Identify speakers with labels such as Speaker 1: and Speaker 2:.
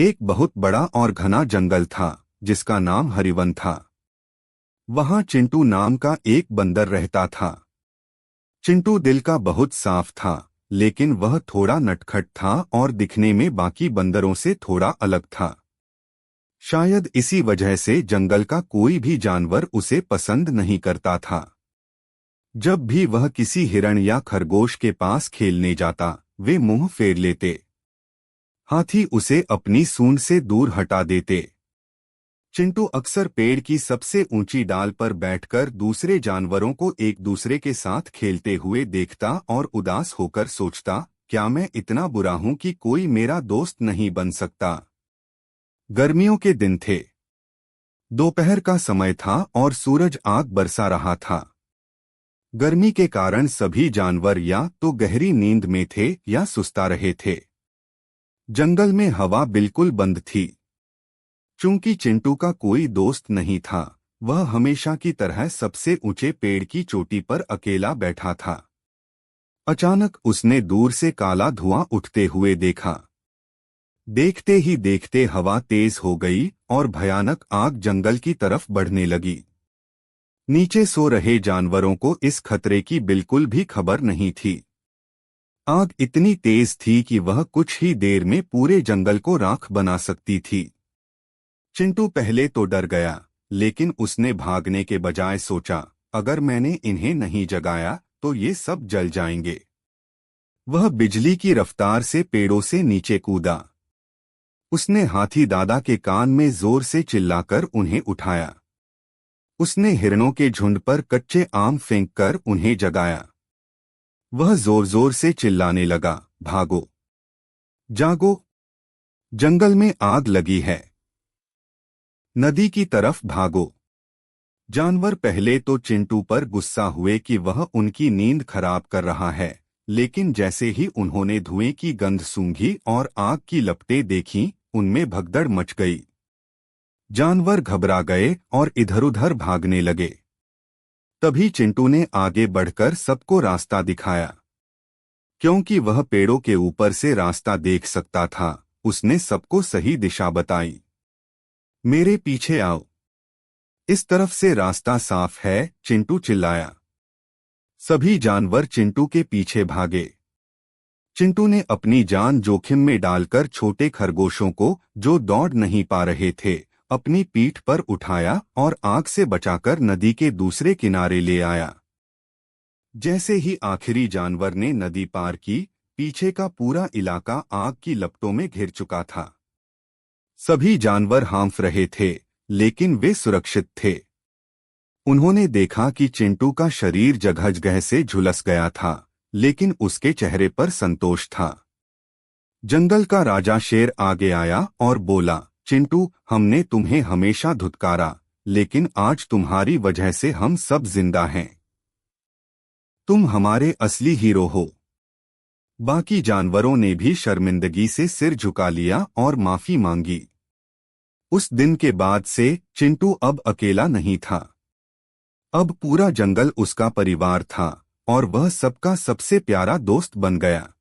Speaker 1: एक बहुत बड़ा और घना जंगल था जिसका नाम हरिवन था। वहां चिंटू नाम का एक बंदर रहता था। चिंटू दिल का बहुत साफ था, लेकिन वह थोड़ा नटखट था और दिखने में बाकी बंदरों से थोड़ा अलग था। शायद इसी वजह से जंगल का कोई भी जानवर उसे पसंद नहीं करता था। जब भी वह किसी हिरण या खरगोश के पास खेलने जाता, वे मुंह फेर लेते। हाथी उसे अपनी सूंड से दूर हटा देते। चिंटू अक्सर पेड़ की सबसे ऊंची डाल पर बैठकर दूसरे जानवरों को एक दूसरे के साथ खेलते हुए देखता और उदास होकर सोचता, क्या मैं इतना बुरा हूं कि कोई मेरा दोस्त नहीं बन सकता। गर्मियों के दिन थे। दोपहर का समय था और सूरज आग बरसा रहा था। गर्मी के कारण सभी जानवर या तो गहरी नींद में थे या सुस्ता रहे थे। जंगल में हवा बिल्कुल बंद थी। चूंकि चिंटू का कोई दोस्त नहीं था, वह हमेशा की तरह सबसे ऊंचे पेड़ की चोटी पर अकेला बैठा था। अचानक उसने दूर से काला धुआं उठते हुए देखा। देखते ही देखते हवा तेज हो गई और भयानक आग जंगल की तरफ बढ़ने लगी। नीचे सो रहे जानवरों को इस खतरे की बिल्कुल भी खबर नहीं थी। आग इतनी तेज थी कि वह कुछ ही देर में पूरे जंगल को राख बना सकती थी। चिंटू पहले तो डर गया, लेकिन उसने भागने के बजाय सोचा, अगर मैंने इन्हें नहीं जगाया तो ये सब जल जाएंगे। वह बिजली की रफ्तार से पेड़ों से नीचे कूदा। उसने हाथी दादा के कान में जोर से चिल्लाकर उन्हें उठाया। उसने हिरणों के झुंड पर कच्चे आम फेंककर उन्हें जगाया। वह जोर जोर से चिल्लाने लगा, भागो, जागो, जंगल में आग लगी है, नदी की तरफ भागो। जानवर पहले तो चिंटू पर गुस्सा हुए कि वह उनकी नींद खराब कर रहा है, लेकिन जैसे ही उन्होंने धुएं की गंध सूंघी और आग की लपटें देखीं, उनमें भगदड़ मच गई। जानवर घबरा गए और इधर-उधर भागने लगे। तभी चिंटू ने आगे बढ़कर सबको रास्ता दिखाया। क्योंकि वह पेड़ों के ऊपर से रास्ता देख सकता था, उसने सबको सही दिशा बताई। मेरे पीछे आओ, इस तरफ से रास्ता साफ है, चिंटू चिल्लाया। सभी जानवर चिंटू के पीछे भागे। चिंटू ने अपनी जान जोखिम में डालकर छोटे खरगोशों को, जो दौड़ नहीं पा रहे थे, अपनी पीठ पर उठाया और आग से बचाकर नदी के दूसरे किनारे ले आया। जैसे ही आखिरी जानवर ने नदी पार की, पीछे का पूरा इलाका आग की लपटों में घिर चुका था। सभी जानवर हांफ रहे थे, लेकिन वे सुरक्षित थे। उन्होंने देखा कि चिंटू का शरीर जगह से झुलस गया था, लेकिन उसके चेहरे पर संतोष था। जंगल का राजा शेर आगे आया और बोला, चिंटू, हमने तुम्हें हमेशा धुतकारा, लेकिन आज तुम्हारी वजह से हम सब जिंदा हैं। तुम हमारे असली हीरो हो। बाकी जानवरों ने भी शर्मिंदगी से सिर झुका लिया और माफी मांगी। उस दिन के बाद से चिंटू अब अकेला नहीं था। अब पूरा जंगल उसका परिवार था और वह सबका सबसे प्यारा दोस्त बन गया।